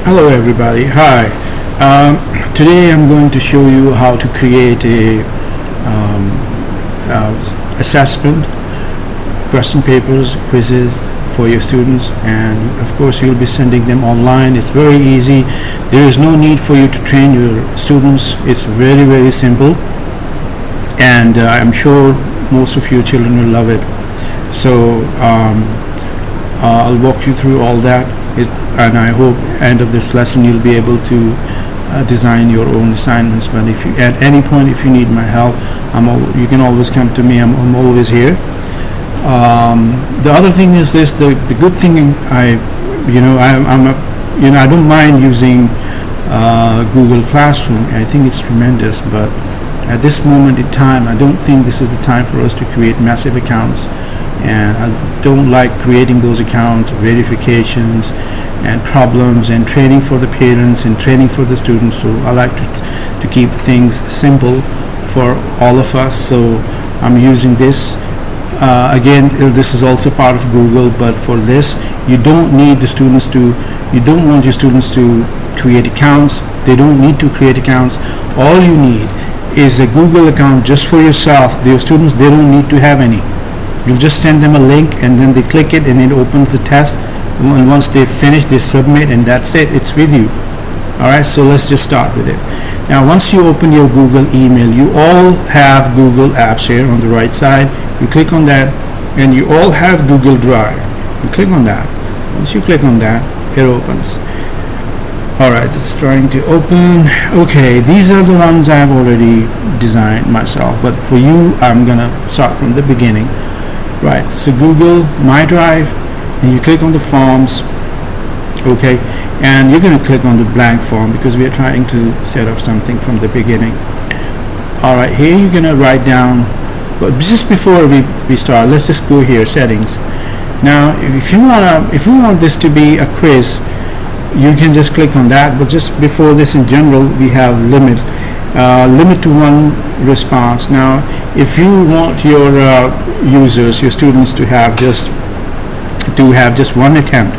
Hello everybody, hi. Today I'm going to show you how to create a assessment, question papers, quizzes for your students, and of course you'll be sending them online. It's very easy. There is no need for you to train your students. It's very simple, and I'm sure most of your children will love it. So I'll walk you through all that, and I hope end of this lesson you'll be able to design your own assignments. But if you at any point if you need my help, you can always come to me. I'm always here. The other thing is this: the good thing I don't mind using Google Classroom. I think it's tremendous, but at this moment in time, I don't think this is the time for us to create massive accounts, and I don't like creating those accounts, verifications and problems and training for the parents and training for the students. So I like to keep things simple for all of us. So I'm using this. Again, this is also part of Google, but for this you don't need the students to, you don't want your students to create accounts. They don't need to create accounts. All you need is a Google account just for yourself. Your students, they don't need to have any. You just send them a link and then they click it and it opens the test, and once they finish they submit, and that's it, it's with you. Alright, so let's just start with it. Now once you open your Google email, you all have Google Apps here on the right side. You click on that and you all have Google Drive. You click on that. Once you click on that, it opens. Alright, it's trying to open. Okay, these are the ones I've already designed myself, but for you I'm gonna start from the beginning. Right, so Google My Drive, and you click on the forms. Okay, and you're going to click on the blank form because we are trying to set up something from the beginning. Alright, here you're going to write down, but just before we start, let's just go here, settings. Now if you want this to be a quiz, you can just click on that, but just before this, in general, we have limit to one response. Now if you want your users, your students, to have just one attempt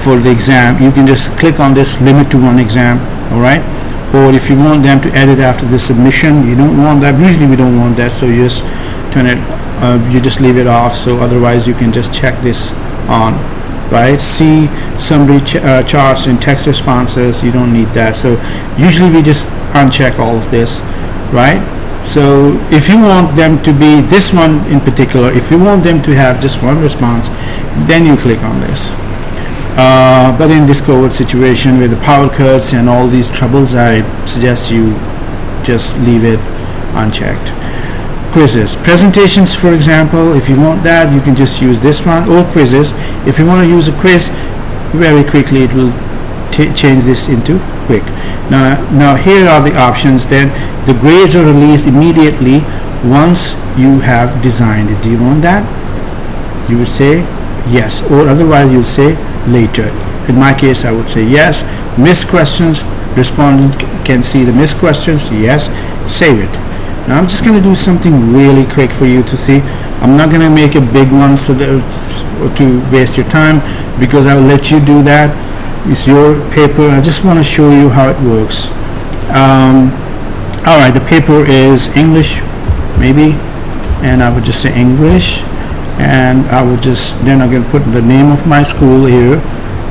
for the exam, you can just click on this limit to one exam. All right, or if you want them to edit after the submission, you don't want that. Usually we don't want that, so you just turn it, you just leave it off. So otherwise you can just check this on. Right, see summary charts and text responses, you don't need that. So usually we just uncheck all of this. Right, so if you want them to be, this one in particular, if you want them to have just one response, then you click on this. But in this COVID situation with the power cuts and all these troubles, I suggest you just leave it unchecked. Quizzes, presentations, for example, if you want that, you can just use this one. Or quizzes, if you want to use a quiz, very quickly it will change this into quick. Now here are the options. Then the grades are released immediately once you have designed it. Do you want that? You would say yes, or otherwise you would say later. In my case, I would say yes. Missed questions, respondents can see the missed questions. Yes, save it. Now I'm just going to do something really quick for you to see. I'm not going to make a big one so that to waste your time, because I will let you do that. It's your paper. I just want to show you how it works. Alright, the paper is English, maybe, and I would just say English, and I would just, then I'm going to put the name of my school here,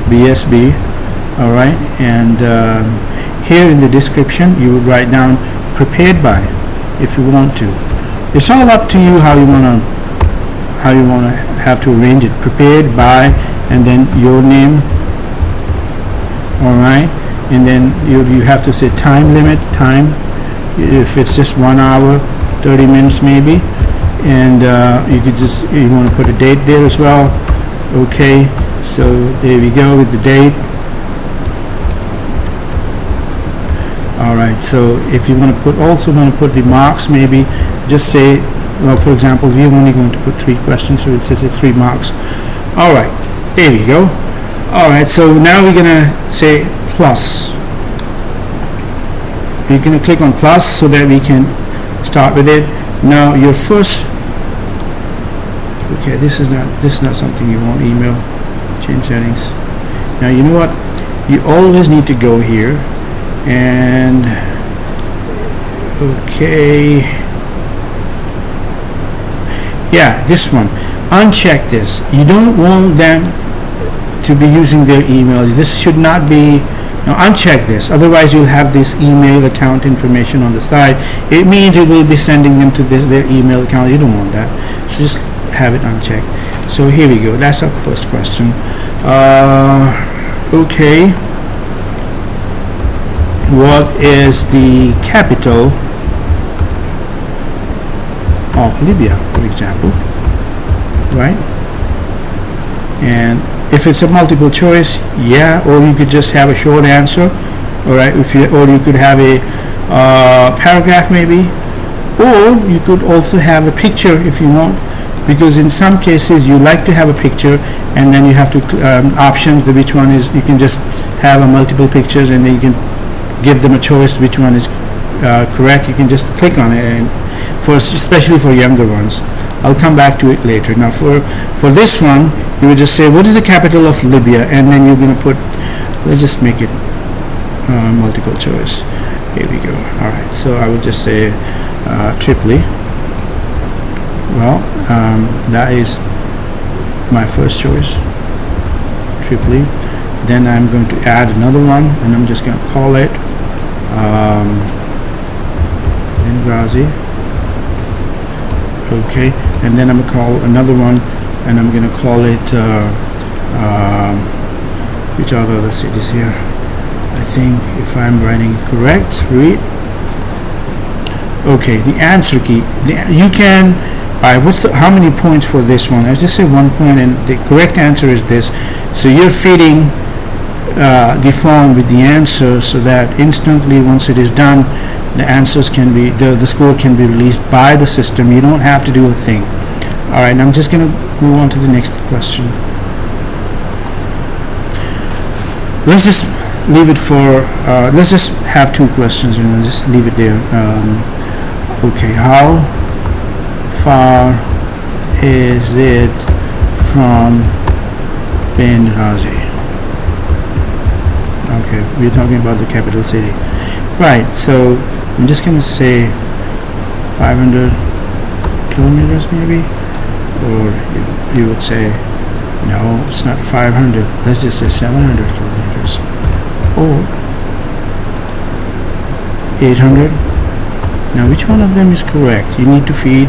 BSB. Alright, and here in the description you would write down prepared by, if you want to. It's all up to you how you want to have to arrange it. Prepared by, and then your name. All right, and then you have to say time limit, time, if it's just 1 hour 30 minutes maybe, and you could just, you want to put a date there as well. Okay, so there we go with the date. Alright, so if you want to put, also want to put the marks, maybe just say, well, for example, we're only going to put 3 questions, so it says 3 marks. Alright, there we go. Alright, so now we're gonna say plus. You're gonna click on plus so that we can start with it. Now your first, okay, this is not something you want. Email, change settings. Now you know what, you always need to go here and okay, yeah, this one, uncheck this. You don't want them to be using their emails. This should not be. Now uncheck this, otherwise you'll have this email account information on the side. It means it will be sending them to their email account. You don't want that, so just have it unchecked. So here we go, that's our first question. Okay, what is the capital of Libya, for example, right? And if it's a multiple choice, yeah, or you could just have a short answer, all right, or you could have a paragraph maybe, or you could also have a picture if you want, because in some cases you like to have a picture and then you have to options, the which one is, you can just have a multiple pictures and then you can give them a choice which one is correct. You can just click on it, and especially for younger ones. I'll come back to it later. Now for this one, you would just say, what is the capital of Libya? And then you're going to put, let's just make it multiple choice. Here we go. All right, so I would just say Tripoli. Well, that is my first choice, Tripoli. Then I'm going to add another one, and I'm just going to call it Benghazi. Okay, and then I'm going to call another one, and I'm going to call it which are the other cities here? I think if I'm writing it correct, read. Okay, the answer key. You can. How many points for this one? I just say 1 point, and the correct answer is this. So you're feeding the form with the answer, so that instantly once it is done, the answers can be, the score can be released by the system. You don't have to do a thing. All right, I'm just going to move on to the next question. Let's just leave it for, let's just have two questions and just leave it there. Okay, how far is it from Benghazi? Okay, we're talking about the capital city. Right, so I'm just going to say 500 kilometers maybe, or you would say, no, it's not 500, let's just say 700 kilometers, or 800. Now which one of them is correct? You need to feed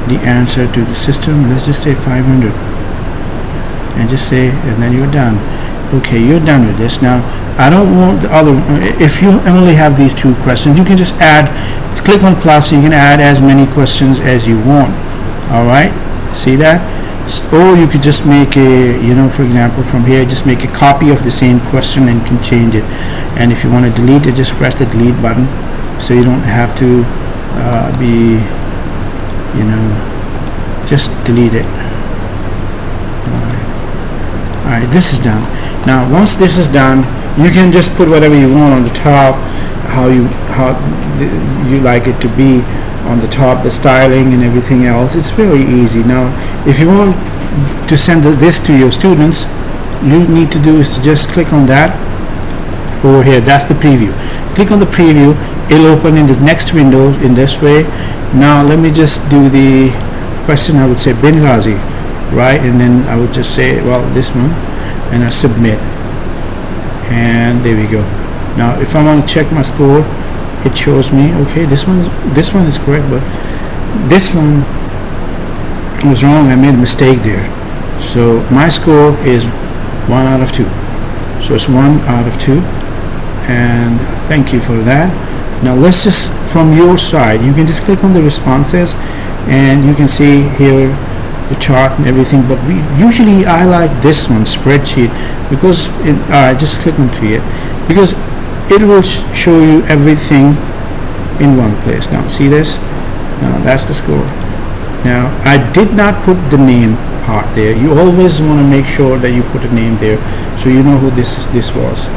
the answer to the system. Let's just say 500, and just say, and then you're done. Okay, you're done with this. Now I don't want the other. If you only have these two questions, you can just add, click on plus, you can add as many questions as you want. All right, see that? Or you could just make a, for example, from here, just make a copy of the same question and can change it. And if you want to delete it, just press the delete button, so you don't have to be, just delete it. All right, this is done. Now once this is done, you can just put whatever you want on the top, how you like it to be on the top, the styling and everything else. It's very easy. Now if you want to send this to your students, you need to do is to just click on that over here. That's the preview. Click on the preview, it'll open in the next window in this way. Now let me just do the question. I would say Benghazi, right? And then I would just say, well, this one, and I submit, and there we go. Now if I want to check my score, it shows me, okay, this one is correct, but this one was wrong. I made a mistake there. So my score is 1 out of 2. So it's 1 out of 2, and thank you for that. Now let's just, from your side, you can just click on the responses, and you can see here the chart and everything. But usually I like this one, spreadsheet, because just click on create, because it will show you everything in one place. Now see this? Now that's the score. Now I did not put the name part there. You always want to make sure that you put a name there, so you know who this was.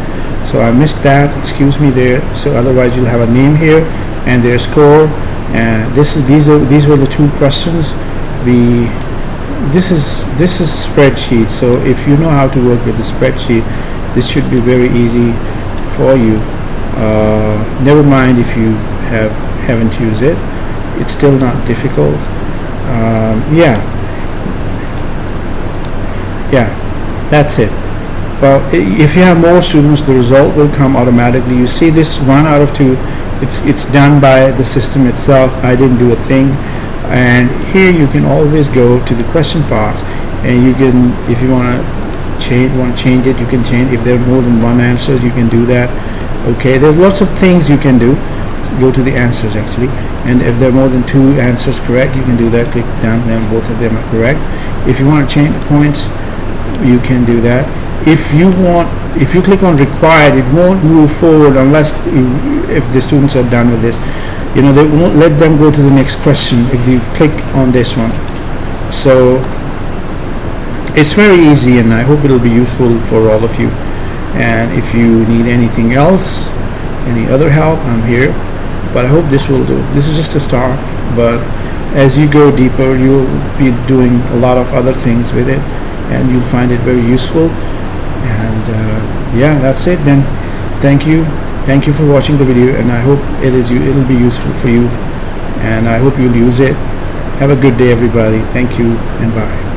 So I missed that, excuse me there. So otherwise you'll have a name here and their score, and these were the two questions. This is spreadsheet, so if you know how to work with the spreadsheet, this should be very easy for you. Never mind if you haven't used it, it's still not difficult. Yeah, that's it. Well, if you have more students, the result will come automatically. You see this 1 out of 2, it's done by the system itself. I didn't do a thing. And here you can always go to the question box, and you can, if you want to change it, you can change. If there are more than one answer, you can do that. Okay, there's lots of things you can do. Go to the answers actually, and if there are more than 2 answers correct, you can do that. Click down, then both of them are correct. If you want to change the points, you can do that. If you click on required, it won't move forward unless if the students are done with this. They won't let them go to the next question if you click on this one. So it's very easy, and I hope it'll be useful for all of you. And if you need anything else, any other help, I'm here. But I hope this will do. This is just a start, but as you go deeper, you'll be doing a lot of other things with it, and you'll find it very useful. And yeah, that's it then. Thank you for watching the video, and I hope it'll be useful for you, and I hope you'll use it. Have a good day, everybody. Thank you, and bye.